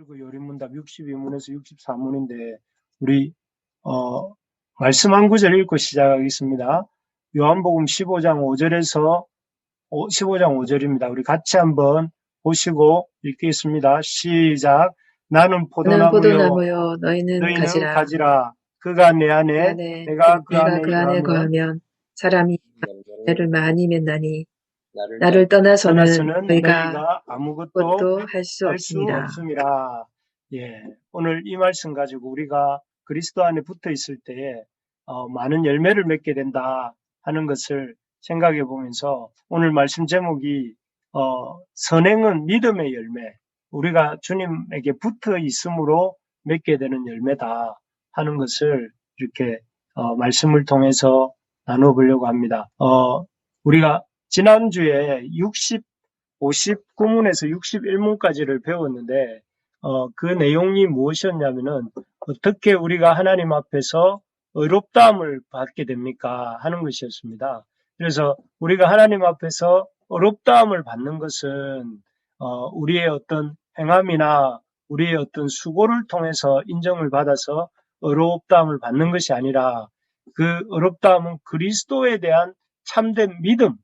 그리고 요리문답 62문에서 64문인데 우리 말씀 한 구절 읽고 시작하겠습니다. 요한복음 15장 5절에서 15장 5절입니다. 우리 같이 한번 보시고 읽겠습니다. 시작. 나는 포도나무요 포도나무요 너희는 너희는 가지라. 가지라. 그가 내 안에 내가 그 내가 안에 그 안에 거하면 거하면 사람이 나를 많이 맨나니 나를 나를 떠나서는 떠나서는 너희가 너희가 아무것도 그것도 할 수 할 수 없습니다. 없음이라. 예, 오늘 이 말씀 가지고 우리가 그리스도 안에 붙어 있을 때에 많은 열매를 맺게 된다 하는 것을 생각해 보면서 오늘 말씀 제목이 선행은 믿음의 열매, 우리가 주님에게 붙어 있음으로 맺게 되는 열매다 하는 것을 이렇게 말씀을 통해서 나눠보려고 합니다. 우리가 지난주에 59문에서 61문까지를 배웠는데 그 내용이 무엇이었냐면은 어떻게 우리가 하나님 앞에서 의롭다함을 받게 됩니까 하는 것이었습니다. 그래서 우리가 하나님 앞에서 의롭다함을 받는 것은 우리의 어떤 행함이나 우리의 어떤 수고를 통해서 인정을 받아서 의롭다함을 받는 것이 아니라 그 의롭다함은 그리스도에 대한 참된 믿음,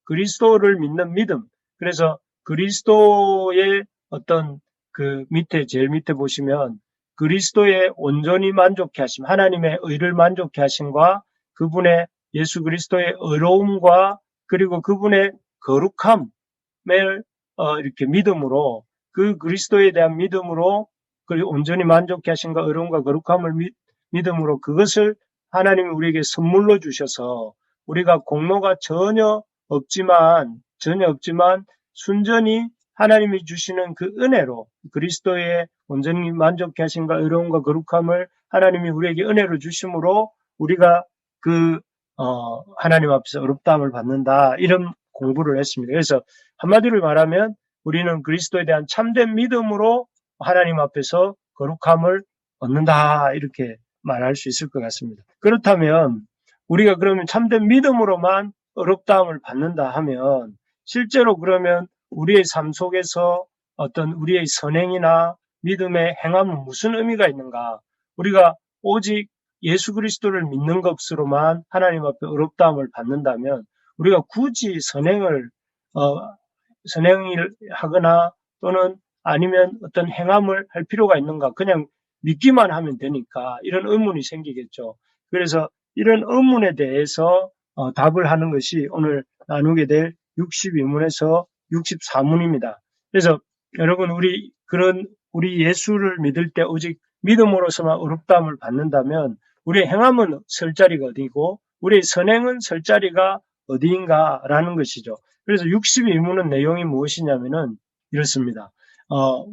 그리스도를 믿는 믿음. 그래서 그리스도의 어떤 그 밑에 제일 밑에 보시면 그리스도의 온전히 만족해 하심, 하나님의 의를 만족해 하심과 그분의 예수 그리스도의 의로움과 그리고 그분의 거룩함을 이렇게 믿음으로 그 그리스도에 대한 믿음으로 그 온전히 만족해 하심과 의로움과 거룩함을 믿음으로 그것을 하나님이 우리에게 선물로 주셔서 우리가 공로가 전혀 없지만 순전히 하나님이 주시는 그 은혜로 그리스도의 온전히 만족해 하심과 의로움과 거룩함을 하나님이 우리에게 은혜로 주심으로 우리가 그 하나님 앞에서 의롭다함을 받는다 이런 공부를 했습니다. 그래서 한마디로 말하면 우리는 그리스도에 대한 참된 믿음으로 하나님 앞에서 거룩함을 얻는다 이렇게 말할 수 있을 것 같습니다. 그렇다면 우리가 그러면 참된 믿음으로만 의롭다함을 받는다 하면 실제로 그러면 우리의 삶 속에서 어떤 우리의 선행이나 믿음의 행함은 무슨 의미가 있는가? 우리가 오직 예수 그리스도를 믿는 것으로만 하나님 앞에 의롭다함을 받는다면 우리가 굳이 선행을 하거나 또는 아니면 어떤 행함을 할 필요가 있는가? 그냥 믿기만 하면 되니까 이런 의문이 생기겠죠. 그래서 이런 의문에 대해서 답을 하는 것이 오늘 나누게 될 62문에서 64문입니다. 그래서 여러분 우리 예수를 믿을 때 오직 믿음으로서만 의롭다함을 받는다면 우리의 행함은 설 자리가 어디고 우리의 선행은 설 자리가 어디인가라는 것이죠. 그래서 62문은 내용이 무엇이냐면은 이렇습니다.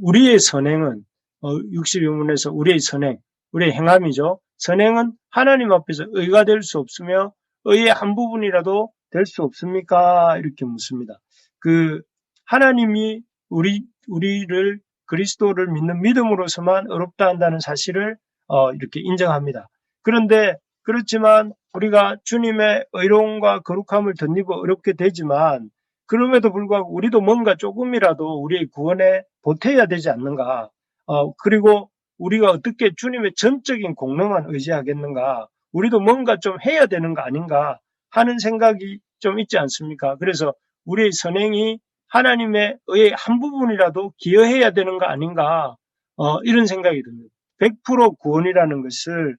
우리의 선행은 62문에서 우리의 선행, 우리의 행함이죠. 선행은 하나님 앞에서 의가 될 수 없으며 의의 한 부분이라도 될 수 없습니까? 이렇게 묻습니다. 하나님이 우리를 그리스도를 믿는 믿음으로서만 의롭다 한다는 사실을 이렇게 인정합니다. 그렇지만 우리가 주님의 의로움과 거룩함을 덧입어 어렵게 되지만 그럼에도 불구하고 우리도 뭔가 조금이라도 우리의 구원에 보태야 되지 않는가? 그리고 우리가 어떻게 주님의 전적인 공로만 의지하겠는가? 우리도 뭔가 좀 해야 되는 거 아닌가 하는 생각이 좀 있지 않습니까? 그래서 우리의 선행이 하나님의 의의 한 부분이라도 기여해야 되는 거 아닌가? 이런 생각이 듭니다. 100% 구원이라는 것을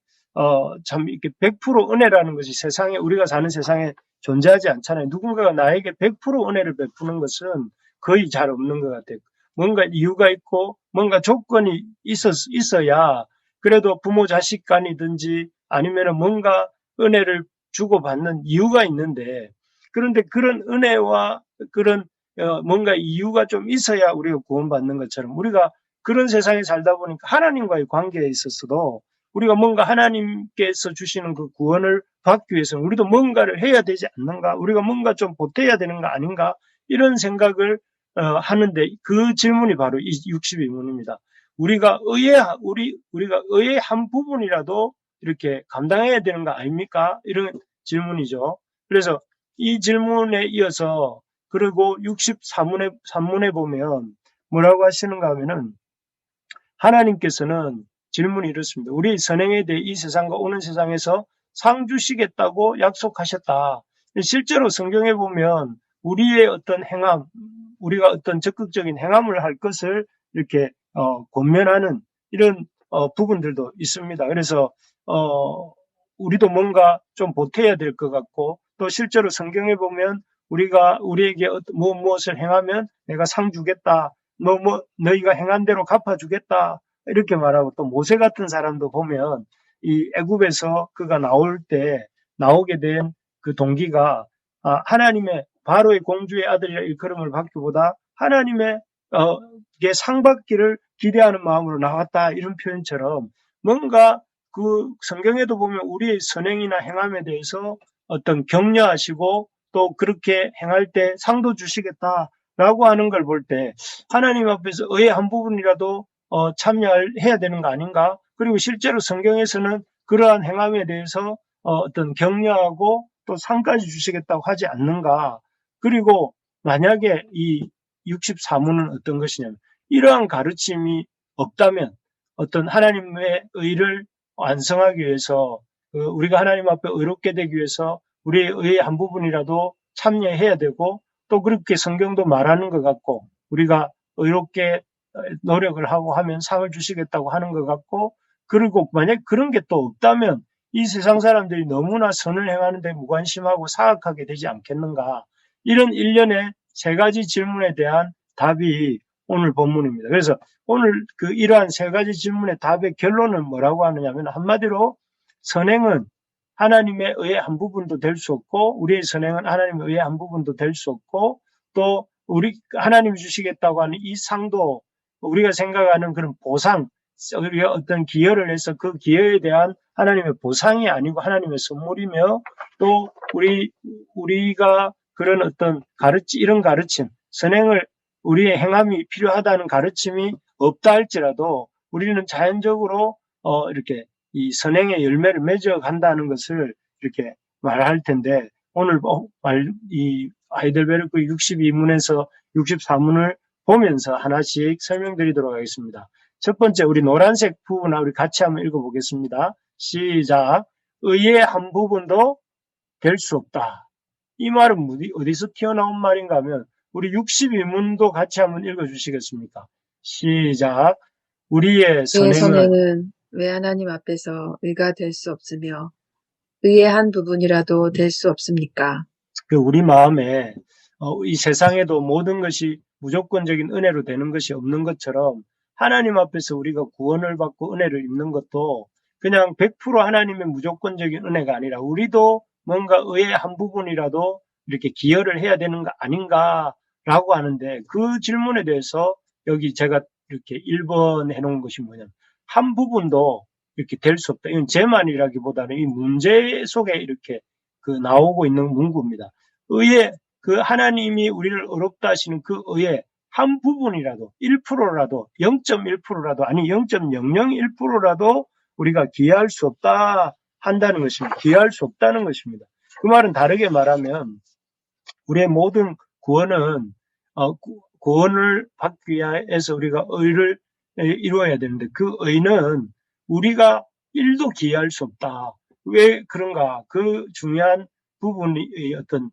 참 이렇게 100% 은혜라는 것이 세상에 우리가 사는 세상에 존재하지 않잖아요. 누군가가 나에게 100% 은혜를 베푸는 것은 거의 잘 없는 것 같아요. 뭔가 이유가 있고 뭔가 조건이 있어야 그래도 부모 자식 간이든지 아니면 뭔가 은혜를 주고받는 이유가 있는데 그런데 그런 은혜와 그런 뭔가 이유가 좀 있어야 우리가 구원받는 것처럼 우리가 그런 세상에 살다 보니까 하나님과의 관계에 있어서도 우리가 뭔가 하나님께서 주시는 그 구원을 받기 위해서는 우리도 뭔가를 해야 되지 않는가? 우리가 뭔가 좀 보태야 되는 거 아닌가? 이런 생각을 하는데 그 질문이 바로 이 62문입니다. 우리가 의의 한 부분이라도 이렇게 감당해야 되는 거 아닙니까? 이런 질문이죠. 그래서 이 질문에 이어서 그리고 63문에 보면 뭐라고 하시는가 하면은 하나님께서는 질문이 이렇습니다. 우리의 선행에 대해 이 세상과 오는 세상에서 상 주시겠다고 약속하셨다. 실제로 성경에 보면 우리의 어떤 행함, 우리가 어떤 적극적인 행함을 할 것을 이렇게 권면하는 이런 부분들도 있습니다. 그래서 우리도 뭔가 좀 보태야 될 것 같고, 또 실제로 성경에 보면 우리가 우리에게 무엇을 행하면 내가 상 주겠다, 너희가 행한 대로 갚아주겠다 이렇게 말하고, 또 모세 같은 사람도 보면 이 애굽에서 그가 나오게 된 그 동기가 하나님의 바로의 공주의 아들이라 일컬음을 받기보다 하나님의 상 받기를 기대하는 마음으로 나왔다, 이런 표현처럼 뭔가 그 성경에도 보면 우리의 선행이나 행함에 대해서 어떤 격려하시고 또 그렇게 행할 때 상도 주시겠다라고 하는 걸 볼 때 하나님 앞에서 의의 한 부분이라도 참여해야 되는 거 아닌가? 그리고 실제로 성경에서는 그러한 행함에 대해서 어떤 격려하고 또 상까지 주시겠다고 하지 않는가? 그리고 만약에 이 64문은 어떤 것이냐면, 이러한 가르침이 없다면 어떤 하나님의 의를 완성하기 위해서, 우리가 하나님 앞에 의롭게 되기 위해서 우리의 의의 한 부분이라도 참여해야 되고, 또 그렇게 성경도 말하는 것 같고, 우리가 의롭게 노력을 하고 하면 상을 주시겠다고 하는 것 같고, 그리고 만약 그런 게 또 없다면 이 세상 사람들이 너무나 선을 행하는데 무관심하고 사악하게 되지 않겠는가? 이런 일련의 세 가지 질문에 대한 답이 오늘 본문입니다. 그래서 오늘 이러한 세 가지 질문의 답의 결론은 뭐라고 하느냐면, 한마디로 선행은 하나님의 의의 한 부분도 될 수 없고, 우리의 선행은 하나님의 의의 한 부분도 될 수 없고, 또 하나님이 주시겠다고 하는 이 상도 우리가 생각하는 그런 보상, 우리가 어떤 기여를 해서 그 기여에 대한 하나님의 보상이 아니고 하나님의 선물이며, 또 우리가 그런 어떤 이런 가르침, 선행을 우리의 행함이 필요하다는 가르침이 없다 할지라도 우리는 자연적으로 이렇게 이 선행의 열매를 맺어간다는 것을 이렇게 말할 텐데, 오늘 이 하이델베르크 62문에서 64문을 보면서 하나씩 설명드리도록 하겠습니다. 첫 번째, 우리 노란색 부분 우리 같이 한번 읽어보겠습니다. 시작. 의의 한 부분도 될 수 없다. 이 말은 어디서 튀어나온 말인가 하면 우리 62문도 같이 한번 읽어주시겠습니까? 시작. 우리의 선행은 왜 하나님 앞에서 의가 될 수 없으며 의의 한 부분이라도 될 수 없습니까? 우리 마음에 이 세상에도 모든 것이 무조건적인 은혜로 되는 것이 없는 것처럼, 하나님 앞에서 우리가 구원을 받고 은혜를 입는 것도 그냥 100% 하나님의 무조건적인 은혜가 아니라 우리도 뭔가 의의 한 부분이라도 이렇게 기여를 해야 되는 거 아닌가라고 하는데, 그 질문에 대해서 여기 제가 이렇게 1번 해놓은 것이 뭐냐면, 한 부분도 이렇게 될 수 없다. 이건 제 말이라기보다는 이 문제 속에 이렇게 나오고 있는 문구입니다. 하나님이 우리를 의롭다 하시는 그 의의 한 부분이라도 1%라도 0.1%라도 아니 0.001%라도 우리가 기여할 수 없다 한다는 것입니다. 기여할 수 없다는 것입니다. 그 말은 다르게 말하면 우리의 모든 구원은 구원을 받기 위해서 우리가 의를 이루어야 되는데, 그 의는 우리가 1도 기여할 수 없다. 왜 그런가? 그 중요한 부분의 어떤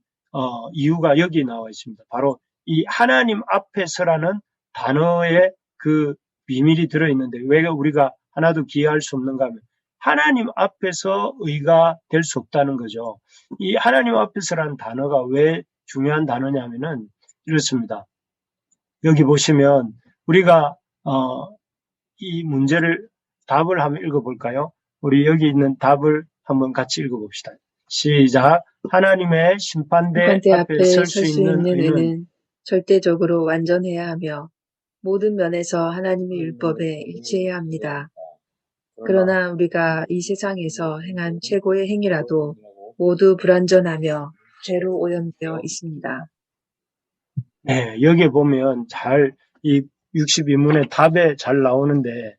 이유가 여기 나와 있습니다. 바로 이 하나님 앞에서라는 단어에 그 비밀이 들어있는데, 왜 우리가 하나도 기여할 수 없는가 하면 하나님 앞에서 의가 될 수 없다는 거죠. 이 하나님 앞에서라는 단어가 왜 중요한 단어냐면은 이렇습니다. 여기 보시면 우리가 이 문제를 답을 한번 읽어볼까요? 우리 여기 있는 답을 한번 같이 읽어봅시다. 시작. 하나님의 심판대 앞에 설 수 있는 의는 절대적으로 완전해야 하며 모든 면에서 하나님의 율법에 일치해야 합니다. 그러나 우리가 이 세상에서 행한 최고의 행위라도 모두 불완전하며 죄로 오염되어 있습니다. 네, 여기에 보면 이 62문의 답에 잘 나오는데,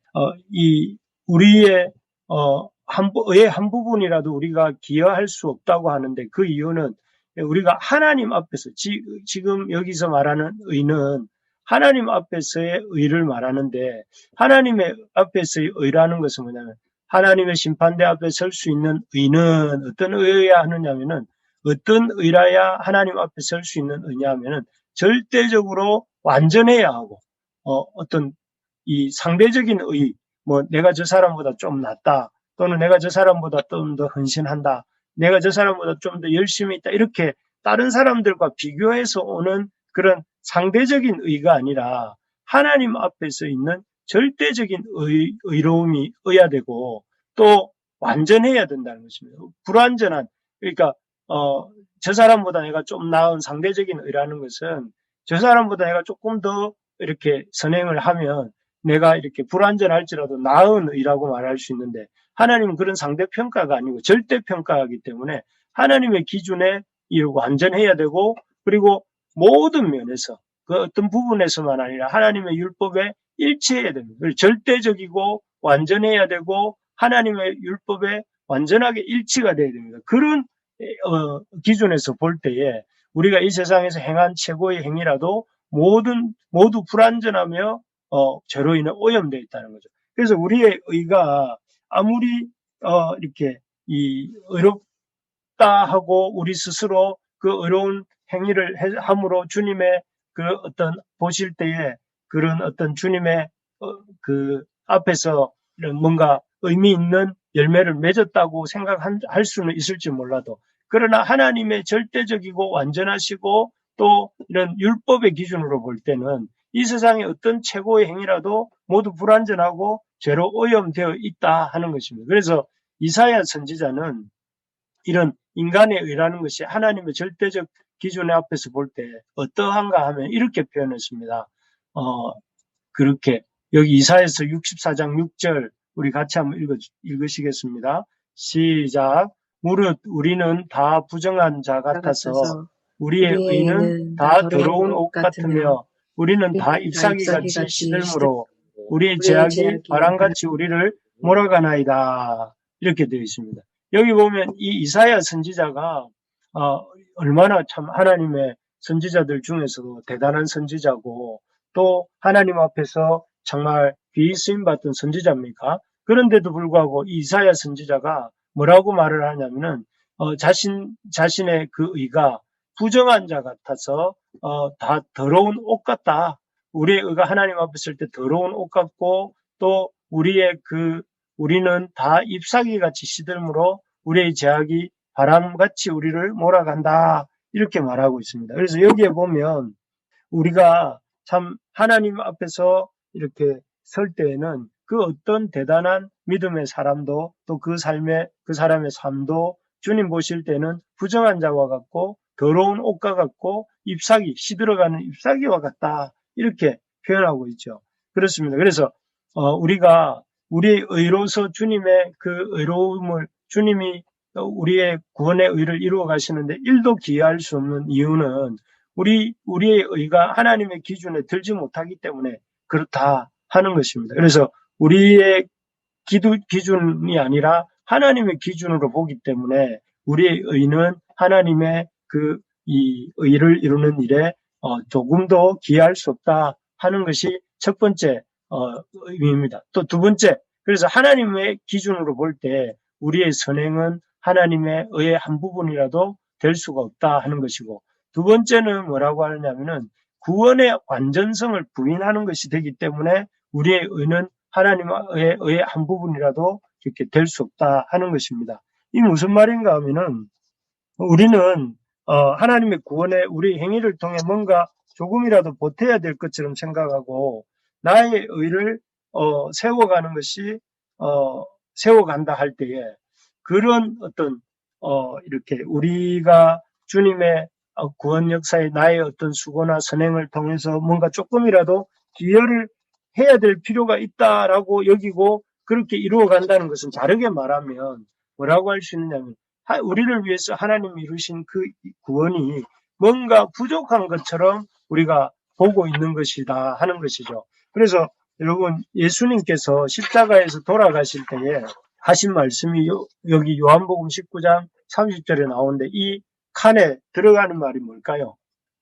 우리의 의의 한 부분이라도 우리가 기여할 수 없다고 하는데, 그 이유는 우리가 하나님 앞에서 지금 여기서 말하는 의는 하나님 앞에서의 의를 말하는데, 하나님의 앞에서의 의라는 것은 뭐냐면, 하나님의 심판대 앞에 설 수 있는 의는 어떤 의여야 하느냐면은, 어떤 의라야 하나님 앞에 설 수 있는 의냐면은 절대적으로 완전해야 하고, 어떤 이 상대적인 의, 뭐 내가 저 사람보다 좀 낫다, 또는 내가 저 사람보다 좀 더 헌신한다, 내가 저 사람보다 좀 더 열심히 있다, 이렇게 다른 사람들과 비교해서 오는 그런 상대적인 의가 아니라 하나님 앞에서 있는 절대적인 의로움이 어야 되고, 또 완전해야 된다는 것입니다. 불완전한, 그러니까 저 사람보다 내가 좀 나은 상대적인 의라는 것은, 저 사람보다 내가 조금 더 이렇게 선행을 하면 내가 이렇게 불완전할지라도 나은 의라고 말할 수 있는데, 하나님은 그런 상대평가가 아니고 절대평가이기 때문에 하나님의 기준에 완전해야 되고, 그리고 모든 면에서 그 어떤 부분에서만 아니라 하나님의 율법에 일치해야 됩니다. 절대적이고 완전해야 되고 하나님의 율법에 완전하게 일치가 돼야 됩니다. 그런 기준에서 볼 때에 우리가 이 세상에서 행한 최고의 행위라도 모두 불완전하며 죄로 인해 오염되어 있다는 거죠. 그래서 우리의 의가 아무리 이렇게 의롭다 하고 우리 스스로 그 의로운 행위를 함으로 주님의 그 어떤 보실 때에 그런 어떤 주님의 그 앞에서 이런 뭔가 의미 있는 열매를 맺었다고 생각할 수는 있을지 몰라도, 그러나 하나님의 절대적이고 완전하시고 또 이런 율법의 기준으로 볼 때는 이 세상의 어떤 최고의 행위라도 모두 불완전하고 죄로 오염되어 있다 하는 것입니다. 그래서 이사야 선지자는 이런 인간의 의라는 것이 하나님의 절대적 기준 앞에서 볼 때 어떠한가 하면 이렇게 표현했습니다. 그렇게 여기 이사야서 64장 6절 우리 같이 한번 읽으시겠습니다. 시작. 무릇 우리는 다 부정한 자 같아서 우리의 의는 다 더러운 옷 같으며 우리는 다 잎사귀같이 시들므로 우리의 죄악이 바람같이 우리를 몰아가나이다. 이렇게 되어 있습니다. 여기 보면 이 이사야 선지자가 얼마나 참 하나님의 선지자들 중에서도 대단한 선지자고 또 하나님 앞에서 정말 귀히 쓰임받던 선지자입니까? 그런데도 불구하고 이사야 선지자가 뭐라고 말을 하냐면은 자신의 그 의가 부정한 자 같아서 다 더러운 옷 같다. 우리의 의가 하나님 앞에 설 때 더러운 옷 같고 또 우리는 다 잎사귀 같이 시들므로 우리의 죄악이 바람같이 우리를 몰아간다. 이렇게 말하고 있습니다. 그래서 여기에 보면 우리가 참 하나님 앞에서 이렇게 설 때에는 그 어떤 대단한 믿음의 사람도 또 그 사람의 삶도 주님 보실 때는 부정한 자와 같고 더러운 옷과 같고 시들어가는 잎사귀와 같다. 이렇게 표현하고 있죠. 그렇습니다. 그래서 우리가 우리의 의로서 주님의 그 의로움을 주님이 우리의 구원의 의를 이루어 가시는데 1도 기여할 수 없는 이유는 우리의 의가 하나님의 기준에 들지 못하기 때문에 그렇다 하는 것입니다. 그래서 우리의 기준이 아니라 하나님의 기준으로 보기 때문에 우리의 의는 하나님의 이 의를 이루는 일에 조금도 기여할 수 없다 하는 것이 첫 번째 의미입니다. 또 두 번째, 그래서 하나님의 기준으로 볼 때 우리의 선행은 하나님의 의의 한 부분이라도 될 수가 없다 하는 것이고, 두 번째는 뭐라고 하느냐면은 구원의 완전성을 부인하는 것이 되기 때문에 우리의 의는 하나님의 의의 한 부분이라도 이렇게 될 수 없다 하는 것입니다. 이 무슨 말인가 하면은 우리는 하나님의 구원에 우리 행위를 통해 뭔가 조금이라도 보태야 될 것처럼 생각하고 나의 의를 세워가는 것이 세워간다 할 때에 그런 어떤 이렇게 우리가 주님의 구원 역사에 나의 어떤 수고나 선행을 통해서 뭔가 조금이라도 기여를 해야 될 필요가 있다라고 여기고 그렇게 이루어간다는 것은 다르게 말하면 뭐라고 할 수 있느냐면 우리를 위해서 하나님이 이루신 그 구원이 뭔가 부족한 것처럼 우리가 보고 있는 것이다 하는 것이죠. 그래서 여러분 예수님께서 십자가에서 돌아가실 때에 하신 말씀이 여기 요한복음 19장 30절에 나오는데 이 칸에 들어가는 말이 뭘까요?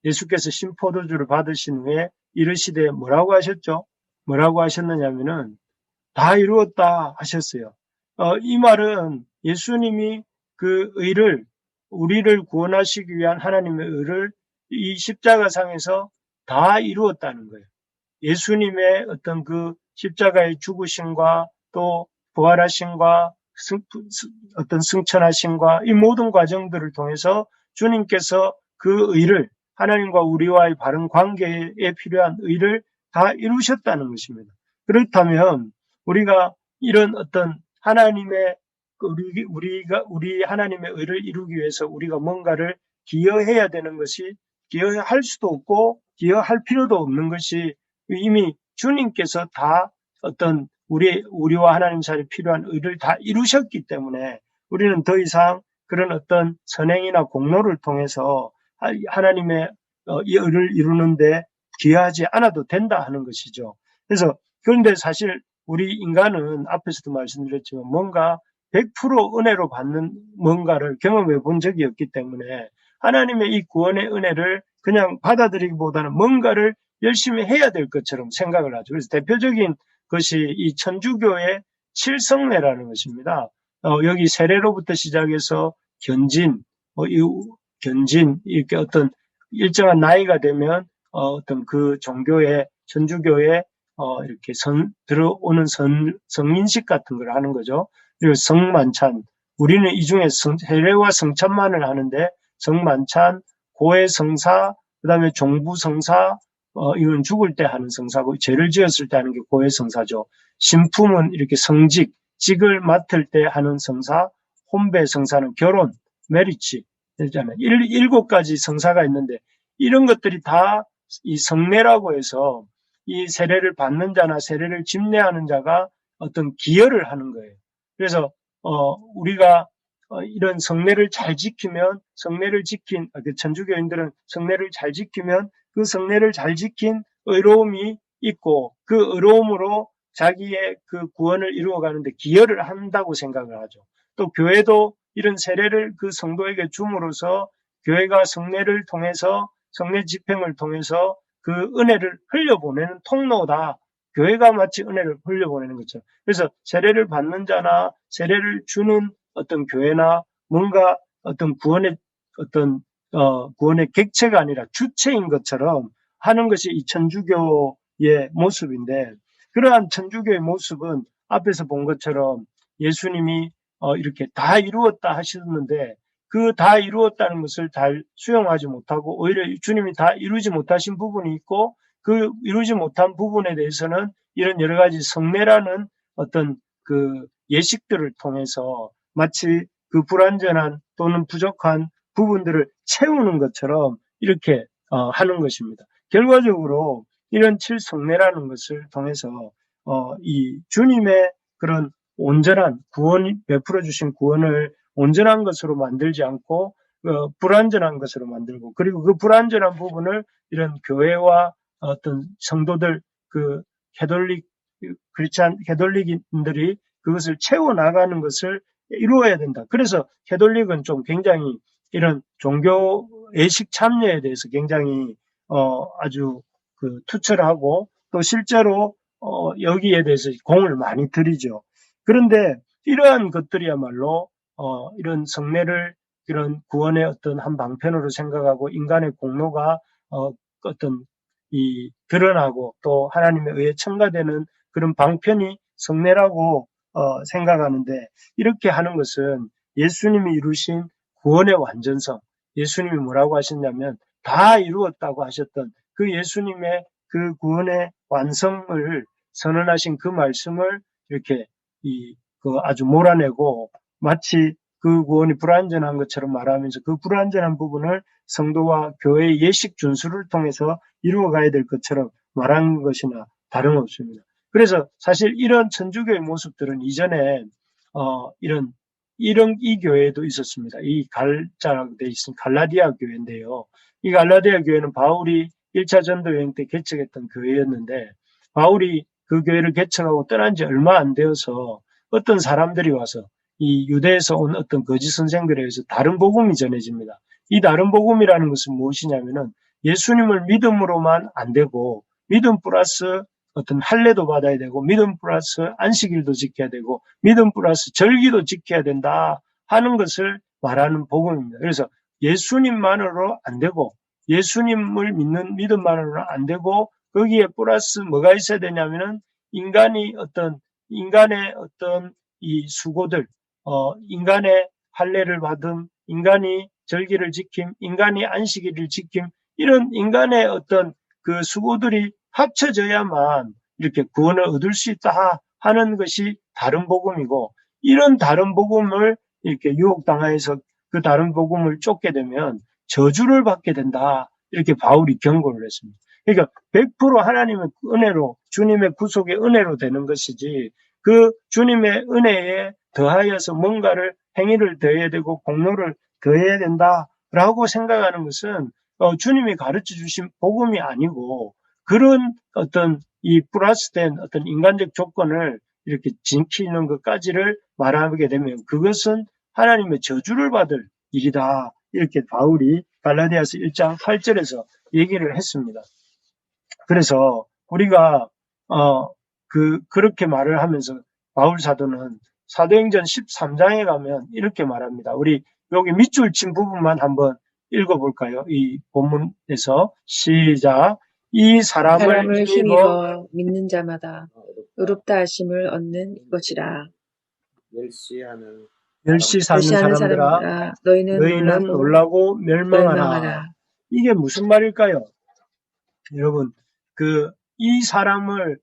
예수께서 신포도주를 받으신 후에 이르시되 뭐라고 하셨죠? 뭐라고 하셨느냐면은 다 이루었다 하셨어요. 이 말은 예수님이 그 의를, 우리를 구원하시기 위한 하나님의 의를 이 십자가상에서 다 이루었다는 거예요. 예수님의 어떤 그 십자가의 죽으심과 또 부활하심과 어떤 승천하심과 이 모든 과정들을 통해서 주님께서 그 의를, 하나님과 우리와의 바른 관계에 필요한 의를 다 이루셨다는 것입니다. 그렇다면 우리가 이런 어떤 하나님의 우리 하나님의 의를 이루기 위해서 우리가 뭔가를 기여해야 되는 것이, 기여할 수도 없고 기여할 필요도 없는 것이 이미 주님께서 다 어떤 우리와 하나님 사이에 필요한 의를 다 이루셨기 때문에 우리는 더 이상 그런 어떤 선행이나 공로를 통해서 하나님의 이 의를 이루는데 기여하지 않아도 된다 하는 것이죠. 그래서 그런데 사실 우리 인간은 앞에서도 말씀드렸지만 뭔가 100% 은혜로 받는 뭔가를 경험해 본 적이 없기 때문에 하나님의 이 구원의 은혜를 그냥 받아들이기보다는 뭔가를 열심히 해야 될 것처럼 생각을 하죠. 그래서 대표적인 것이 이 천주교의 칠성례라는 것입니다. 여기 세례로부터 시작해서 견진, 이렇게 어떤 일정한 나이가 되면 어떤 그 종교의, 천주교의 이렇게 들어오는 성인식 같은 걸 하는 거죠. 그리고 성만찬. 우리는 이 중에 세례와 성찬만을 하는데 성만찬, 고해성사, 그 다음에 종부성사, 이건 죽을 때 하는 성사고, 죄를 지었을 때 하는 게 고해성사죠. 신품은 이렇게 성직, 직을 맡을 때 하는 성사, 혼배성사는 결혼, 메리지, 있잖아요. 7가지 성사가 있는데, 이런 것들이 다 이 성례라고 해서 이 세례를 받는 자나 세례를 집례하는 자가 어떤 기여를 하는 거예요. 그래서, 우리가 이런 성례를 잘 지키면, 천주교인들은 성례를 잘 지키면 그 성례를 잘 지킨 의로움이 있고 그 의로움으로 자기의 그 구원을 이루어가는데 기여를 한다고 생각을 하죠. 또 교회도 이런 세례를 그 성도에게 줌으로써 교회가 성례를 통해서, 성례 집행을 통해서 그 은혜를 흘려보내는 통로다. 교회가 마치 은혜를 흘려보내는 것처럼. 그래서 세례를 받는 자나 세례를 주는 어떤 교회나 뭔가 어떤 구원의 객체가 아니라 주체인 것처럼 하는 것이 이 천주교의 모습인데, 그러한 천주교의 모습은 앞에서 본 것처럼 예수님이 이렇게 다 이루었다 하셨는데 그 다 이루었다는 것을 잘 수용하지 못하고 오히려 주님이 다 이루지 못하신 부분이 있고 그 이루지 못한 부분에 대해서는 이런 여러 가지 성례라는 어떤 그 예식들을 통해서 마치 그 불완전한 또는 부족한 부분들을 채우는 것처럼 이렇게 하는 것입니다. 결과적으로 이런 칠성례라는 것을 통해서 이 주님의 그런 온전한 구원이 베풀어 주신 구원을 온전한 것으로 만들지 않고 불완전한 것으로 만들고, 그리고 그 불완전한 부분을 이런 교회와 어떤 성도들, 그 캐톨릭인들이 그것을 채워 나가는 것을 이루어야 된다. 그래서 캐톨릭은 좀 굉장히 이런 종교 예식 참여에 대해서 굉장히 아주 그 투철하고 또 실제로 여기에 대해서 공을 많이 들이죠. 그런데 이러한 것들이야말로 이런 성례를 이런 구원의 어떤 한 방편으로 생각하고 인간의 공로가 어떤 이 드러나고 또 하나님에 의해 첨가되는 그런 방편이 성례라고 생각하는데, 이렇게 하는 것은 예수님이 이루신 구원의 완전성, 예수님이 뭐라고 하셨냐면 다 이루었다고 하셨던 그 예수님의 그 구원의 완성을 선언하신 그 말씀을 이렇게 그 아주 몰아내고 마치 그 구원이 불완전한 것처럼 말하면서 그 불완전한 부분을 성도와 교회의 예식 준수를 통해서 이루어가야 될 것처럼 말한 것이나 다름없습니다. 그래서 사실 이런 천주교의 모습들은 이전에 이 교회에도 있었습니다. 이 갈자라고 되어 있는 갈라디아 교회인데요. 이 갈라디아 교회는 바울이 1차 전도 여행 때 개척했던 교회였는데, 바울이 그 교회를 개척하고 떠난 지 얼마 안 되어서 어떤 사람들이 와서 이 유대에서 온 어떤 거짓 선생들에 의해서 다른 복음이 전해집니다. 이 다른 복음이라는 것은 무엇이냐면은 예수님을 믿음으로만 안 되고 믿음 플러스 어떤 할례도 받아야 되고 믿음 플러스 안식일도 지켜야 되고 믿음 플러스 절기도 지켜야 된다 하는 것을 말하는 복음입니다. 그래서 예수님만으로 안 되고 예수님을 믿는 믿음만으로는 안 되고 거기에 플러스 뭐가 있어야 되냐면은 인간의 어떤 이 수고들, 인간의 할례를 받음, 인간이 절기를 지킴, 인간이 안식일을 지킴, 이런 인간의 어떤 그 수고들이 합쳐져야만 이렇게 구원을 얻을 수 있다 하는 것이 다른 복음이고, 이런 다른 복음을 이렇게 유혹당하여서 그 다른 복음을 쫓게 되면 저주를 받게 된다. 이렇게 바울이 경고를 했습니다. 그러니까 100% 하나님의 은혜로, 주님의 구속의 은혜로 되는 것이지, 그 주님의 은혜에 더하여서 뭔가를 행위를 더해야 되고 공로를 더해야 된다라고 생각하는 것은 주님이 가르쳐 주신 복음이 아니고, 그런 어떤 이 플러스된 어떤 인간적 조건을 이렇게 지키는 것까지를 말하게 되면 그것은 하나님의 저주를 받을 일이다. 이렇게 바울이 갈라디아서 1장 8절에서 얘기를 했습니다. 그래서 우리가 그렇게 말을 하면서 바울 사도는 사도행전 13장에 가면 이렇게 말합니다. 우리 여기 밑줄 친 부분만 한번 읽어볼까요? 이 본문에서 시작. 이 사람을 힘입어 믿는 자마다 의롭다 하심을 얻는 것이라. 멸시 사는 멸시하는 사람들아, 사람들아 너희는 놀라고 멸망하라. 멸망하라. 이게 무슨 말일까요? 여러분, 이 사람을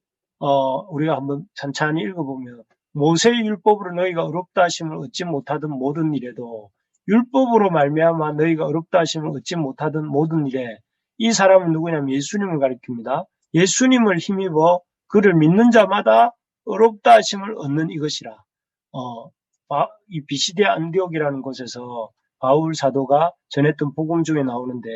우리가 한번 찬찬히 읽어보면, 모세의 율법으로 너희가 의롭다 하심을 얻지 못하던 모든 일에도 율법으로 말미암아 너희가 의롭다 하심을 얻지 못하던 모든 일에, 이 사람은 누구냐면 예수님을 가리킵니다. 예수님을 힘입어 그를 믿는 자마다 의롭다 하심을 얻는 이것이라. 이 비시디아 안디옥이라는 곳에서 바울 사도가 전했던 복음 중에 나오는데,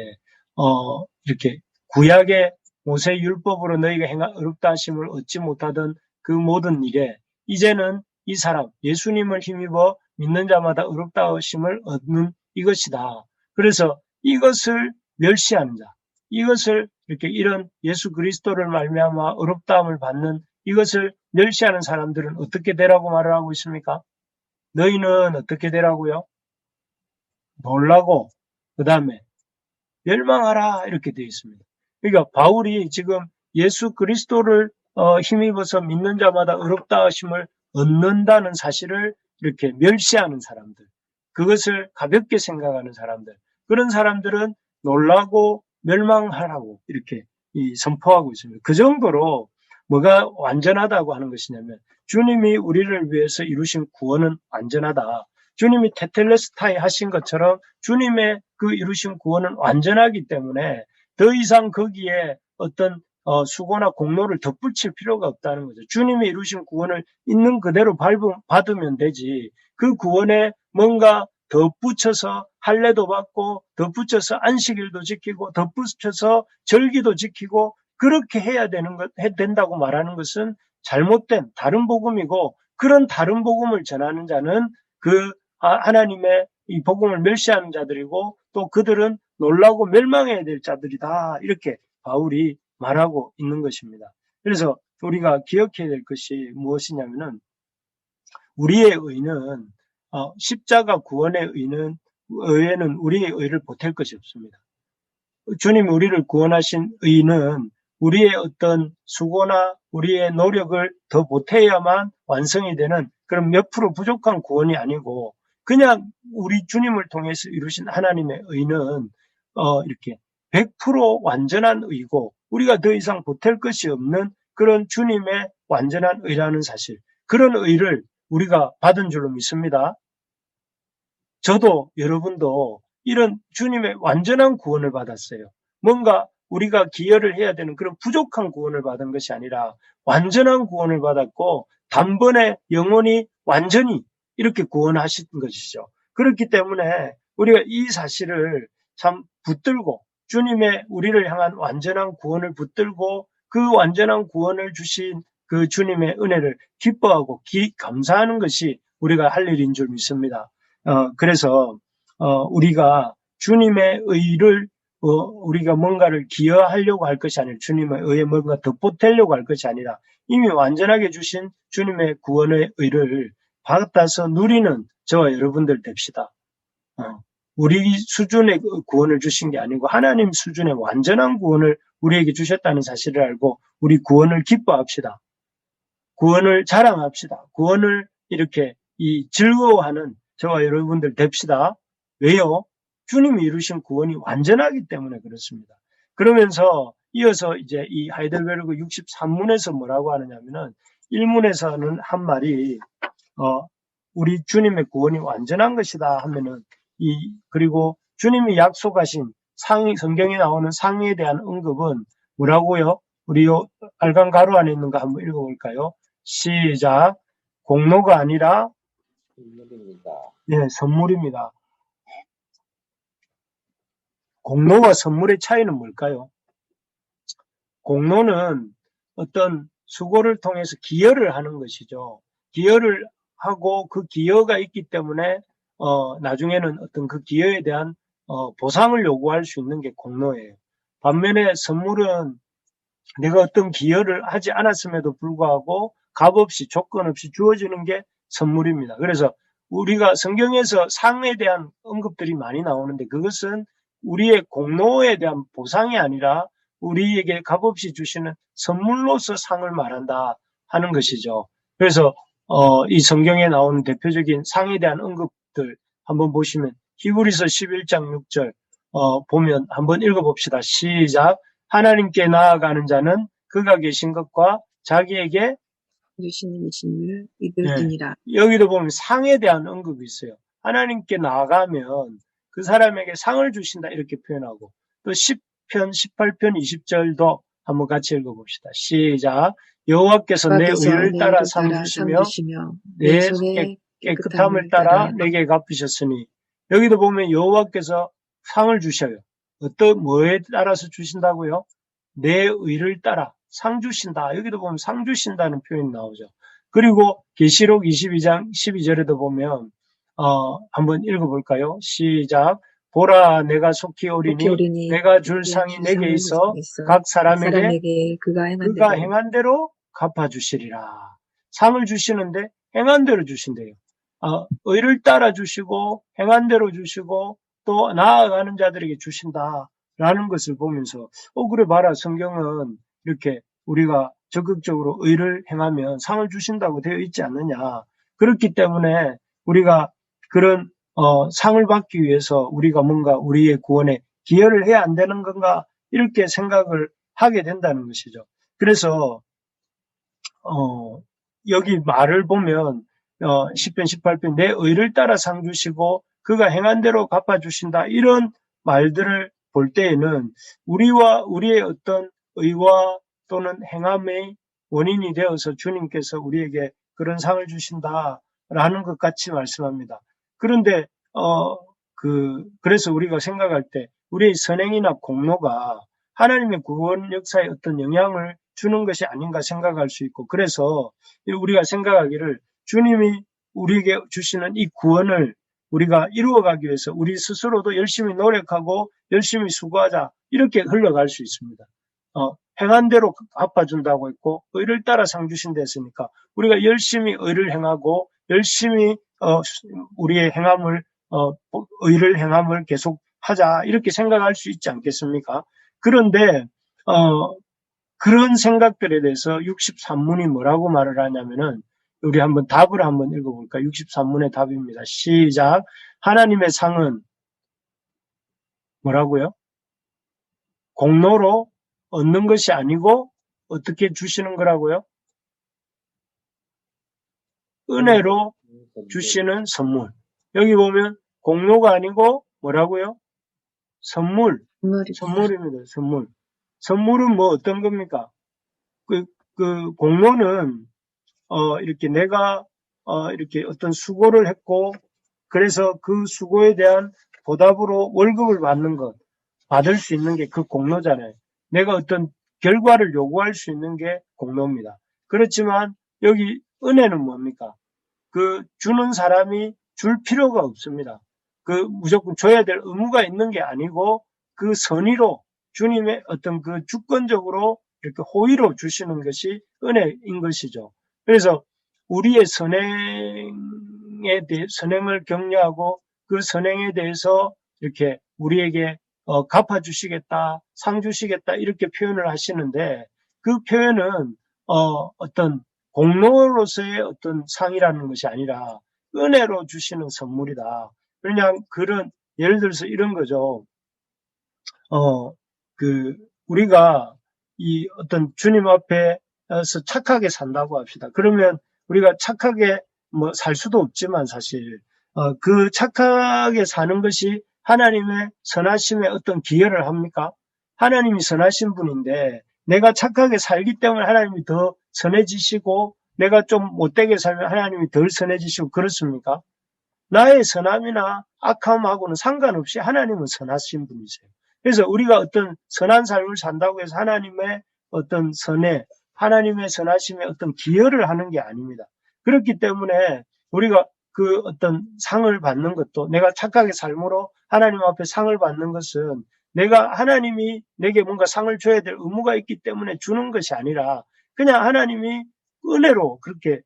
이렇게 구약의 모세 율법으로 너희가 행한 의롭다 하심을 얻지 못하던 그 모든 일에 이제는 이 사람 예수님을 힘입어 믿는 자마다 의롭다 하심을 얻는 이것이다. 그래서 이것을 멸시하는 자, 이것을 이렇게 이런 예수 그리스도를 말미암아 의롭다함을 받는 이것을 멸시하는 사람들은 어떻게 되라고 말을 하고 있습니까? 너희는 어떻게 되라고요? 놀라고 그 다음에 멸망하라 이렇게 되어 있습니다. 그러니까 바울이 지금 예수 그리스도를 힘입어서 믿는 자마다 의롭다 하심을 얻는다는 사실을 이렇게 멸시하는 사람들, 그것을 가볍게 생각하는 사람들, 그런 사람들은 놀라고 멸망하라고 이렇게 선포하고 있습니다. 그 정도로 뭐가 완전하다고 하는 것이냐면 주님이 우리를 위해서 이루신 구원은 완전하다. 주님이 테텔레스타이 하신 것처럼 주님의 그 이루신 구원은 완전하기 때문에 더 이상 거기에 어떤 수고나 공로를 덧붙일 필요가 없다는 거죠. 주님이 이루신 구원을 있는 그대로 받으면 되지, 그 구원에 뭔가 덧붙여서 할례도 받고 덧붙여서 안식일도 지키고 덧붙여서 절기도 지키고 그렇게 해야 된다고 말하는 것은 잘못된 다른 복음이고, 그런 다른 복음을 전하는 자는 하나님의 이 복음을 멸시하는 자들이고 또 그들은 놀라고 멸망해야 될 자들이다. 이렇게 바울이 말하고 있는 것입니다. 그래서 우리가 기억해야 될 것이 무엇이냐면은 우리의 의는 십자가 구원의 의에는 우리의 의를 보탤 것이 없습니다. 주님이 우리를 구원하신 의는 우리의 어떤 수고나 우리의 노력을 더 보태야만 완성이 되는 그런 몇 프로 부족한 구원이 아니고, 그냥 우리 주님을 통해서 이루신 하나님의 의는 이렇게 100% 완전한 의고 우리가 더 이상 보탤 것이 없는 그런 주님의 완전한 의라는 사실, 그런 의를 우리가 받은 줄로 믿습니다. 저도 여러분도 이런 주님의 완전한 구원을 받았어요. 뭔가 우리가 기여를 해야 되는 그런 부족한 구원을 받은 것이 아니라 완전한 구원을 받았고 단번에 영원히 완전히 이렇게 구원하신 것이죠. 그렇기 때문에 우리가 이 사실을 참 붙들고 주님의 우리를 향한 완전한 구원을 붙들고 그 완전한 구원을 주신 그 주님의 은혜를 기뻐하고 감사하는 것이 우리가 할 일인 줄 믿습니다. 그래서 우리가 주님의 의를 우리가 뭔가를 기여하려고 할 것이 아니라 주님의 의에 뭔가 덧보태려고 할 것이 아니라 이미 완전하게 주신 주님의 구원의 의를 받아서 누리는 저와 여러분들 됩시다. 우리 수준의 구원을 주신 게 아니고 하나님 수준의 완전한 구원을 우리에게 주셨다는 사실을 알고 우리 구원을 기뻐합시다. 구원을 자랑합시다. 구원을 이렇게 즐거워하는 저와 여러분들 됩시다. 왜요? 주님이 이루신 구원이 완전하기 때문에 그렇습니다. 그러면서 이어서 이제 이 하이델베르크 63문에서 뭐라고 하느냐면은 1문에서는 한 말이 우리 주님의 구원이 완전한 것이다 하면은 그리고 주님이 약속하신 성경에 나오는 상에 대한 언급은 뭐라고요? 우리 빨간 가로 안에 있는 거 한번 읽어볼까요? 시작. 공로가 아니라 선물입니다. 공로와 선물의 차이는 뭘까요? 공로는 어떤 수고를 통해서 기여를 하는 것이죠. 기여를 하고 그 기여가 있기 때문에 나중에는 어떤 그 기여에 대한 보상을 요구할 수 있는 게 공로예요. 반면에 선물은 내가 어떤 기여를 하지 않았음에도 불구하고 값없이 조건 없이 주어지는 게 선물입니다. 그래서 우리가 성경에서 상에 대한 언급들이 많이 나오는데 그것은 우리의 공로에 대한 보상이 아니라 우리에게 값없이 주시는 선물로서 상을 말한다 하는 것이죠. 그래서 이 성경에 나오는 대표적인 상에 대한 언급들 한번 보시면 히브리서 11장 6절 보면 한번 읽어봅시다. 시작. 하나님께 나아가는 자는 그가 계신 것과 자기에게 주시는 이심을 믿을지니라. 여기도 보면 상에 대한 언급이 있어요. 하나님께 나아가면 그 사람에게 상을 주신다 이렇게 표현하고 또 10편, 18편, 20절도 한번 같이 읽어봅시다. 시작. 여호와께서 내 의를 따라 상 주시며 내 손의 깨끗함을 따라 내게 갚으셨으니 여기도 보면 여호와께서 상을 주셔요. 뭐에 따라서 주신다고요? 내 의를 따라 상 주신다. 여기도 보면 상 주신다는 표현이 나오죠. 그리고 계시록 22장 12절에도 보면 한번 읽어볼까요? 시작. 보라 내가 속히 오리니 내가 줄 상이 내게 있어 각 사람에게 그가 행한 대로 갚아주시리라. 상을 주시는데 행한 대로 주신대요. 의를 따라 주시고 행한 대로 주시고 또 나아가는 자들에게 주신다라는 것을 보면서 그래 봐라. 성경은 이렇게 우리가 적극적으로 의를 행하면 상을 주신다고 되어 있지 않느냐. 그렇기 때문에 우리가 그런 상을 받기 위해서 우리가 뭔가 우리의 구원에 기여를 해야 안 되는 건가 이렇게 생각을 하게 된다는 것이죠. 그래서 여기 말을 보면 10편 18편 내 의를 따라 상 주시고 그가 행한 대로 갚아주신다 이런 말들을 볼 때에는 우리와 우리의 어떤 의와 또는 행함의 원인이 되어서 주님께서 우리에게 그런 상을 주신다라는 것 같이 말씀합니다. 그런데 그래서 우리가 생각할 때 우리의 선행이나 공로가 하나님의 구원 역사에 어떤 영향을 주는 것이 아닌가 생각할 수 있고 그래서 우리가 생각하기를 주님이 우리에게 주시는 이 구원을 우리가 이루어가기 위해서 우리 스스로도 열심히 노력하고 열심히 수고하자 이렇게 흘러갈 수 있습니다. 행한 대로 갚아준다고 했고 의를 따라 상 주신다 했으니까 우리가 열심히 의를 행하고 열심히 우리의 행함을 의를 행함을 계속 하자 이렇게 생각할 수 있지 않겠습니까? 그런데 그런 생각들에 대해서 63문이 뭐라고 말을 하냐면은 우리 한번 답을 한번 읽어볼까? 63문의 답입니다. 시작. 하나님의 상은 뭐라고요? 공로로 얻는 것이 아니고 어떻게 주시는 거라고요? 은혜로 주시는 선물. 여기 보면 공로가 아니고 뭐라고요? 선물입니다. 선물. 선물은 뭐 어떤 겁니까? 그 공로는 이렇게 내가 이렇게 어떤 수고를 했고 그래서 그 수고에 대한 보답으로 월급을 받을 수 있는 게 그 공로잖아요. 내가 어떤 결과를 요구할 수 있는 게 공로입니다. 그렇지만 여기 은혜는 뭡니까? 그 주는 사람이 줄 필요가 없습니다. 무조건 줘야 될 의무가 있는 게 아니고 그 선의로 주님의 어떤 그 주권적으로 이렇게 호의로 주시는 것이 은혜인 것이죠. 그래서 우리의 선행을 격려하고 그 선행에 대해서 이렇게 우리에게 갚아주시겠다, 상 주시겠다 이렇게 표현을 하시는데 그 표현은 어떤 공로로서의 어떤 상이라는 것이 아니라 은혜로 주시는 선물이다. 그냥 그런 예를 들어서 이런 거죠. 우리가 이 어떤 주님 앞에서 착하게 산다고 합시다. 그러면 우리가 착하게 뭐 살 수도 없지만 사실, 그 착하게 사는 것이 하나님의 선하심에 어떤 기여를 합니까? 하나님이 선하신 분인데 내가 착하게 살기 때문에 하나님이 더 선해지시고 내가 좀 못되게 살면 하나님이 덜 선해지시고 그렇습니까? 나의 선함이나 악함하고는 상관없이 하나님은 선하신 분이세요. 그래서 우리가 어떤 선한 삶을 산다고 해서 하나님의 어떤 선에, 하나님의 선하심에 어떤 기여를 하는 게 아닙니다. 그렇기 때문에 우리가 그 어떤 상을 받는 것도 내가 착하게 삶으로 하나님 앞에 상을 받는 것은 내가 하나님이 내게 뭔가 상을 줘야 될 의무가 있기 때문에 주는 것이 아니라 그냥 하나님이 은혜로 그렇게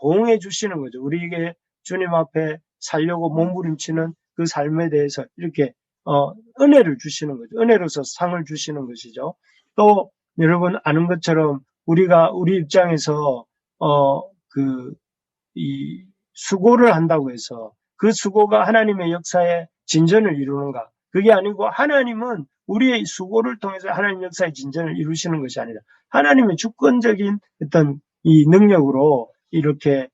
보응해 주시는 거죠. 우리에게 주님 앞에 살려고 몸부림치는 그 삶에 대해서 이렇게 은혜를 주시는 거죠. 은혜로서 상을 주시는 것이죠. 또 여러분 아는 것처럼 우리가 우리 입장에서 이 수고를 한다고 해서 그 수고가 하나님의 역사에 진전을 이루는가? 그게 아니고 하나님은 우리의 수고를 통해서 하나님 역사의 진전을 이루시는 것이 아니라 하나님의 주권적인 어떤 이 능력으로 이렇게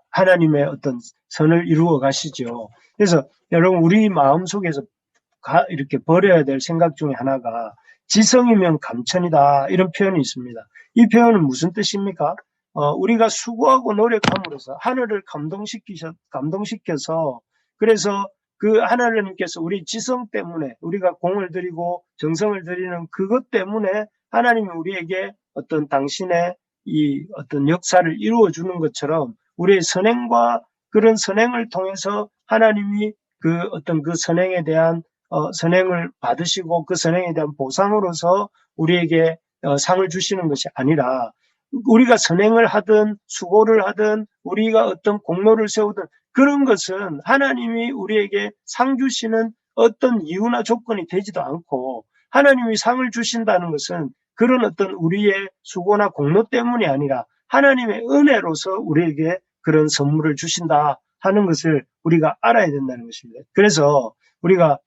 하나님의 어떤 선을 이루어 가시죠. 그래서 여러분 우리 마음속에서 이렇게 버려야 될 생각 중에 하나가 지성이면 감천이다 이런 표현이 있습니다. 이 표현은 무슨 뜻입니까? 우리가 수고하고 노력함으로써 하늘을 감동시켜서 그래서 그 하나님께서 우리 지성 때문에 우리가 공을 들이고 정성을 들이는 그것 때문에 하나님이 우리에게 어떤 당신의 이 어떤 역사를 이루어 주는 것처럼 우리의 선행과 그런 선행을 통해서 하나님이 그 어떤 그 선행에 대한 선행을 받으시고 그 선행에 대한 보상으로서 우리에게 상을 주시는 것이 아니라 우리가 선행을 하든 수고를 하든 우리가 어떤 공로를 세우든 그런 것은 하나님이 우리에게 상 주시는 어떤 이유나 조건이 되지도 않고 하나님이 상을 주신다는 것은 그런 어떤 우리의 수고나 공로 때문이 아니라 하나님의 은혜로서 우리에게 그런 선물을 주신다 하는 것을 우리가 알아야 된다는 것입니다. 그래서 우리가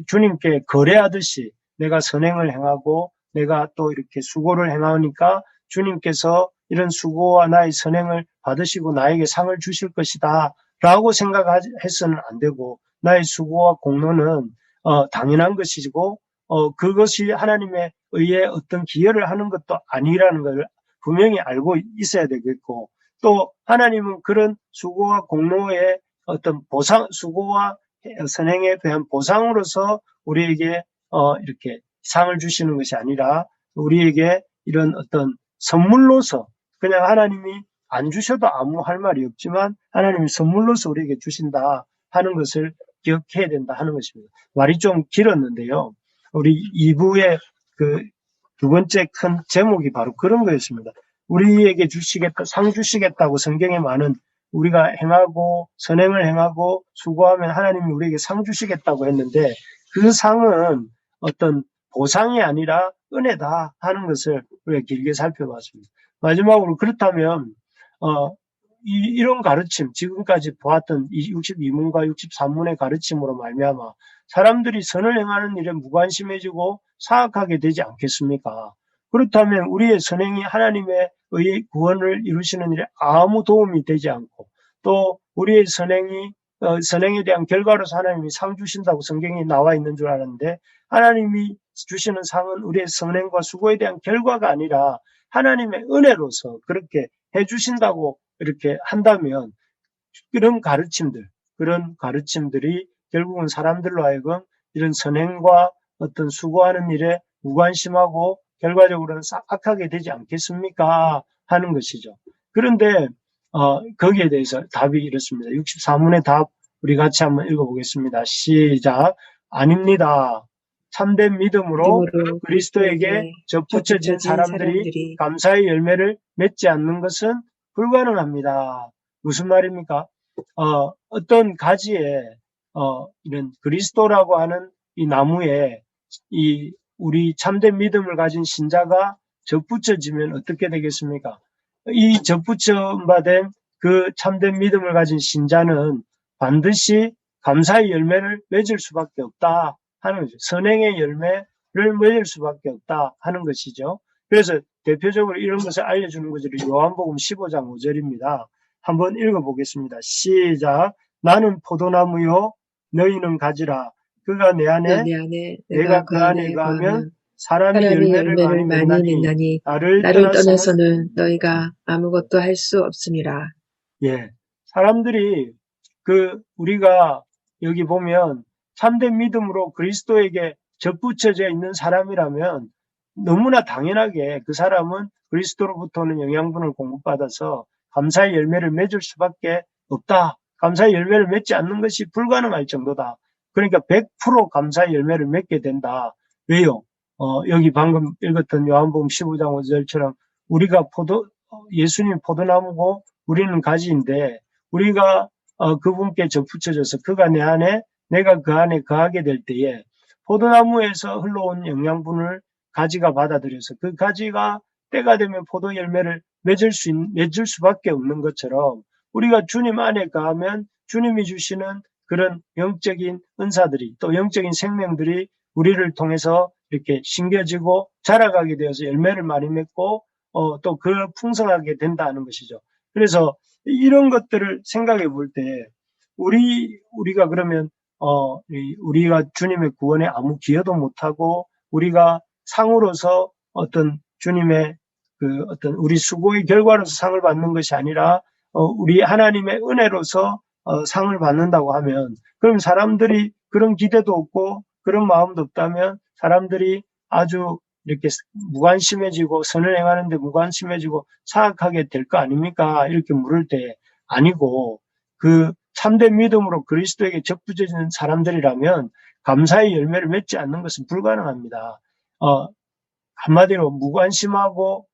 주님께 거래하듯이 내가 선행을 행하고 내가 또 이렇게 수고를 행하니까 주님께서 이런 수고와 나의 선행을 받으시고 나에게 상을 주실 것이다 라고 생각해서는 안 되고 나의 수고와 공로는 당연한 것이고 그것이 하나님의 의에 어떤 기여를 하는 것도 아니라는 걸 분명히 알고 있어야 되겠고 또 하나님은 그런 수고와 공로의 어떤 수고와 선행에 대한 보상으로서 우리에게 이렇게 상을 주시는 것이 아니라 우리에게 이런 어떤 선물로서 그냥 하나님이 안 주셔도 아무 할 말이 없지만 하나님이 선물로서 우리에게 주신다 하는 것을 기억해야 된다 하는 것입니다. 말이 좀 길었는데요. 우리 2부의 그 두 번째 큰 제목이 바로 그런 거였습니다. 우리에게 상 주시겠다고 성경에 많은 우리가 행하고 선행을 행하고 수고하면 하나님이 우리에게 상 주시겠다고 했는데 그 상은 어떤 보상이 아니라 은혜다 하는 것을 우리가 길게 살펴봤습니다. 마지막으로 그렇다면 이런 가르침 지금까지 보았던 62문과 63문의 가르침으로 말미암아 사람들이 선을 행하는 일에 무관심해지고 사악하게 되지 않겠습니까? 그렇다면 우리의 선행이 하나님의 구원을 이루시는 일에 아무 도움이 되지 않고 또 우리의 선행에 대한 결과로서 하나님이 상 주신다고 성경에 나와 있는 줄 아는데 하나님이 주시는 상은 우리의 선행과 수고에 대한 결과가 아니라 하나님의 은혜로서 그렇게 해주신다고 이렇게 한다면 그런 가르침들이 결국은 사람들로 하여금 이런 선행과 어떤 수고하는 일에 무관심하고 결과적으로는 악하게 되지 않겠습니까? 하는 것이죠. 그런데 거기에 대해서 답이 이렇습니다. 64문의 답 우리 같이 한번 읽어보겠습니다. 시작. 아닙니다. 참된 믿음으로 믿음으로 그리스도에게 접붙여진 사람들이 감사의 열매를 맺지 않는 것은 불가능합니다. 무슨 말입니까? 어떤 가지에 이런 그리스도라고 하는 이 나무에 우리 참된 믿음을 가진 신자가 접붙여지면 어떻게 되겠습니까? 이 접붙여받은 그 참된 믿음을 가진 신자는 반드시 감사의 열매를 맺을 수밖에 없다 하는 거죠. 선행의 열매를 맺을 수밖에 없다 하는 것이죠. 그래서 대표적으로 이런 것을 알려주는 것이 요한복음 15장 5절입니다. 한번 읽어보겠습니다. 시작. 나는 포도나무요 너희는 가지라. 그가 내 안에 내가 그 안에 거하면 사람이 열매를 많이 맺나니 나를 떠나서는 너희가 아무것도 할 수 없음이라. 예, 사람들이 우리가 여기 보면 참된 믿음으로 그리스도에게 접붙여져 있는 사람이라면 너무나 당연하게 그 사람은 그리스도로부터는 영양분을 공급받아서 감사의 열매를 맺을 수밖에 없다. 감사의 열매를 맺지 않는 것이 불가능할 정도다. 그러니까 100% 감사의 열매를 맺게 된다. 왜요? 여기 방금 읽었던 요한복음 15장 5절처럼 우리가 예수님 포도나무고 우리는 가지인데 우리가 그분께 접붙여져서 그가 내 안에 내가 그 안에 거하게 될 때에 포도나무에서 흘러온 영양분을 가지가 받아들여서 그 가지가 때가 되면 포도 열매를 맺을 수밖에 없는 것처럼 우리가 주님 안에 거하면 주님이 주시는 그런 영적인 은사들이 또 영적인 생명들이 우리를 통해서 이렇게 심겨지고 자라가게 되어서 열매를 많이 맺고 또 그 풍성하게 된다는 것이죠. 그래서 이런 것들을 생각해 볼 때 우리가 그러면 우리가 주님의 구원에 아무 기여도 못하고 우리가 상으로서 어떤 주님의 어떤 우리 수고의 결과로서 상을 받는 것이 아니라 우리 하나님의 은혜로서 상을 받는다고 하면 그럼 사람들이 그런 기대도 없고 그런 마음도 없다면 사람들이 아주 이렇게 무관심해지고 선을 행하는데 무관심해지고 사악하게 될 거 아닙니까? 이렇게 물을 때 아니고 참된 믿음으로 그리스도에게 접붙여지는 사람들이라면 감사의 열매를 맺지 않는 것은 불가능합니다. 한마디로 무관심하고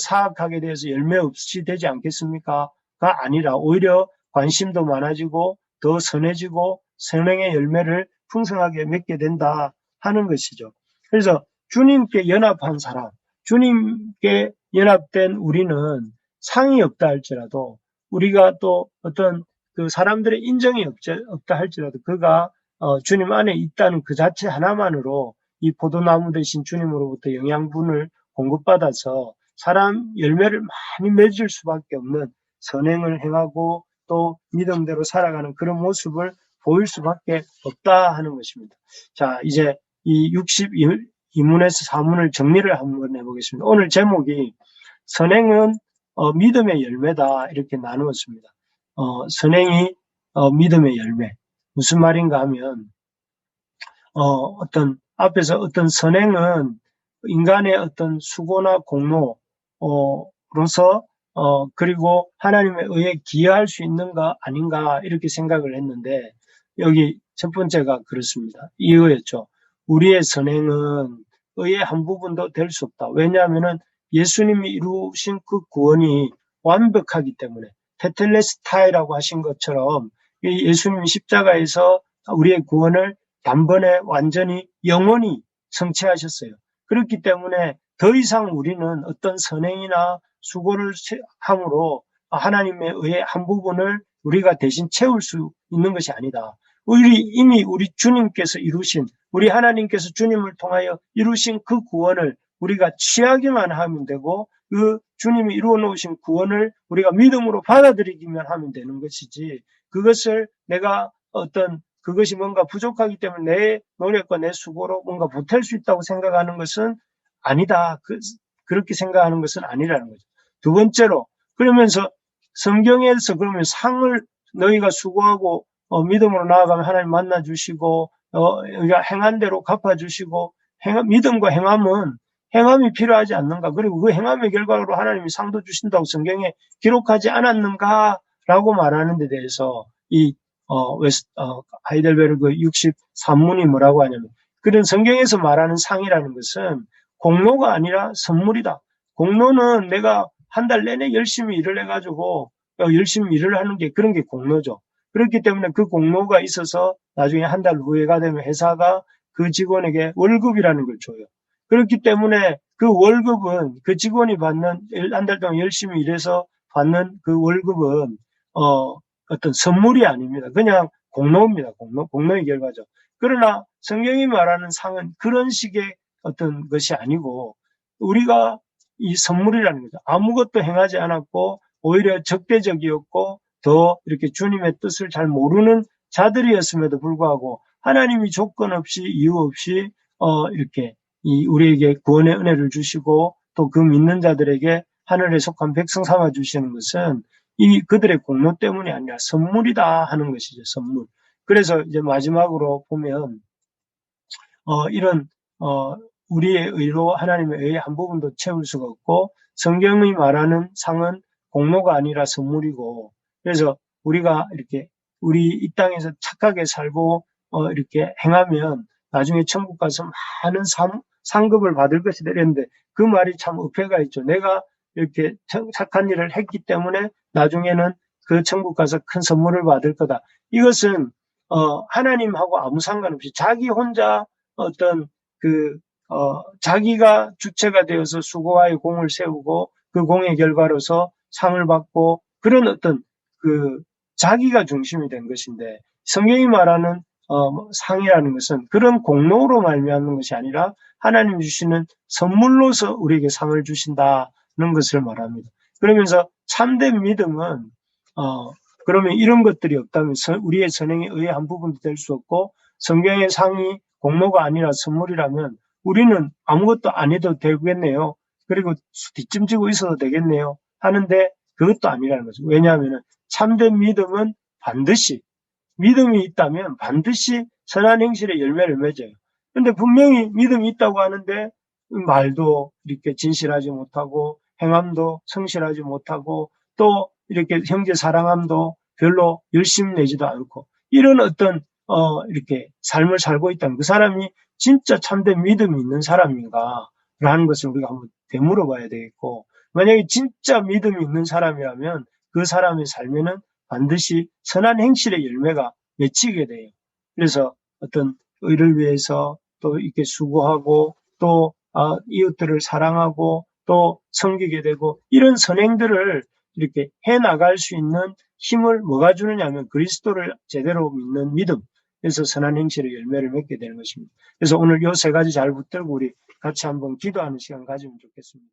사악하게 대해서 열매 없이 되지 않겠습니까? 가 아니라 오히려 관심도 많아지고 더 선해지고 성령의 열매를 풍성하게 맺게 된다 하는 것이죠. 그래서 주님께 연합한 사람, 주님께 연합된 우리는 상이 없다 할지라도 우리가 또 어떤 사람들의 인정이 없다 할지라도 그가 주님 안에 있다는 그 자체 하나만으로 이 포도나무 대신 주님으로부터 영양분을 공급받아서 사람 열매를 많이 맺을 수밖에 없는 선행을 행하고 또 믿음대로 살아가는 그런 모습을 보일 수밖에 없다 하는 것입니다. 자, 이제 이 62문에서 4문을 정리를 한번 해보겠습니다. 오늘 제목이 선행은 믿음의 열매다 이렇게 나누었습니다. 선행이 믿음의 열매. 무슨 말인가 하면 앞에서 어떤 선행은 인간의 어떤 수고나 공로로서 그리고 하나님에 의해 기여할 수 있는가 아닌가 이렇게 생각을 했는데 여기 첫 번째가 그렇습니다. 이거였죠. 우리의 선행은 의의 한 부분도 될 수 없다. 왜냐하면 예수님이 이루신 그 구원이 완벽하기 때문에 테텔레스타이라고 하신 것처럼 예수님이 십자가에서 우리의 구원을 단번에 완전히 영원히 성취하셨어요. 그렇기 때문에 더 이상 우리는 어떤 선행이나 수고를 함으로 하나님에 의해 한 부분을 우리가 대신 채울 수 있는 것이 아니다. 이미 우리 주님께서 이루신 우리 하나님께서 주님을 통하여 이루신 그 구원을 우리가 취하기만 하면 되고 그 주님이 이루어 놓으신 구원을 우리가 믿음으로 받아들이기만 하면 되는 것이지 그것을 내가 그것이 뭔가 부족하기 때문에 내 노력과 내 수고로 뭔가 보탤 수 있다고 생각하는 것은 아니다. 그렇게 생각하는 것은 아니라는 거죠. 두 번째로 그러면서 성경에서 그러면 상을 너희가 수고하고 믿음으로 나아가면 하나님 만나주시고 우리가 행한 대로 갚아주시고 믿음과 행함이 필요하지 않는가? 그리고 그 행함의 결과로 하나님이 상도 주신다고 성경에 기록하지 않았는가? 라고 말하는 데 대해서 하이델베르그 63문이 뭐라고 하냐면, 그런 성경에서 말하는 상이라는 것은 공로가 아니라 선물이다. 공로는 내가 한 달 내내 열심히 일을 해가지고 열심히 일을 하는 게 그런 게 공로죠. 그렇기 때문에 그 공로가 있어서 나중에 한 달 후에가 되면 회사가 그 직원에게 월급이라는 걸 줘요. 그렇기 때문에 그 월급은 그 직원이 받는 한 달 동안 열심히 일해서 받는 그 월급은 어떤 선물이 아닙니다. 그냥 공로입니다. 공로의 결과죠. 그러나 성경이 말하는 상은 그런 식의 어떤 것이 아니고 우리가 이 선물이라는 거죠. 아무것도 행하지 않았고 오히려 적대적이었고 더 이렇게 주님의 뜻을 잘 모르는 자들이었음에도 불구하고 하나님이 조건 없이 이유 없이 이렇게 우리에게 구원의 은혜를 주시고 또 그 믿는 자들에게 하늘에 속한 백성 삼아 주시는 것은 이 그들의 공로 때문이 아니라 선물이다 하는 것이죠. 선물. 그래서 이제 마지막으로 보면 이런 우리의 의로 하나님의 의의 한 부분도 채울 수가 없고 성경이 말하는 상은 공로가 아니라 선물이고 그래서 우리가 이렇게 우리 이 땅에서 착하게 살고 이렇게 행하면 나중에 천국 가서 많은 상급을 받을 것이다 이랬는데 그 말이 참 어폐가 있죠. 내가 이렇게 착한 일을 했기 때문에 나중에는 그 천국 가서 큰 선물을 받을 거다. 이것은 하나님하고 아무 상관없이 자기 혼자 어떤 자기가 주체가 되어서 수고하여 공을 세우고 그 공의 결과로서 상을 받고 그런 어떤 자기가 중심이 된 것인데 성경이 말하는 상이라는 것은 그런 공로로 말미암는 것이 아니라 하나님 주시는 선물로서 우리에게 상을 주신다는 것을 말합니다. 그러면서 참된 믿음은 그러면 이런 것들이 없다면 우리의 선행의 의의 한 부분도 될 수 없고 성경의 상이 공로가 아니라 선물이라면 우리는 아무것도 안 해도 되겠네요. 그리고 뒷짐지고 있어도 되겠네요. 하는데 그것도 아니라는 거죠. 왜냐하면 참된 믿음은 반드시 믿음이 있다면 반드시 선한 행실의 열매를 맺어요. 그런데 분명히 믿음이 있다고 하는데 말도 이렇게 진실하지 못하고 행함도 성실하지 못하고 또 이렇게 형제 사랑함도 별로 열심히 내지도 않고 이런 어떤 이렇게 삶을 살고 있다면 그 사람이 진짜 참된 믿음이 있는 사람인가 라는 것을 우리가 한번 되물어 봐야 되겠고 만약에 진짜 믿음이 있는 사람이라면 그 사람의 삶에는 반드시 선한 행실의 열매가 맺히게 돼요. 그래서 어떤 의를 위해서 또 이렇게 수고하고 또 이웃들을 사랑하고 또 섬기게 되고 이런 선행들을 이렇게 해나갈 수 있는 힘을 뭐가 주느냐 하면 그리스도를 제대로 믿는 믿음. 그래서 선한 행실의 열매를 맺게 되는 것입니다. 그래서 오늘 이 세 가지 잘 붙들고 우리 같이 한번 기도하는 시간 가지면 좋겠습니다.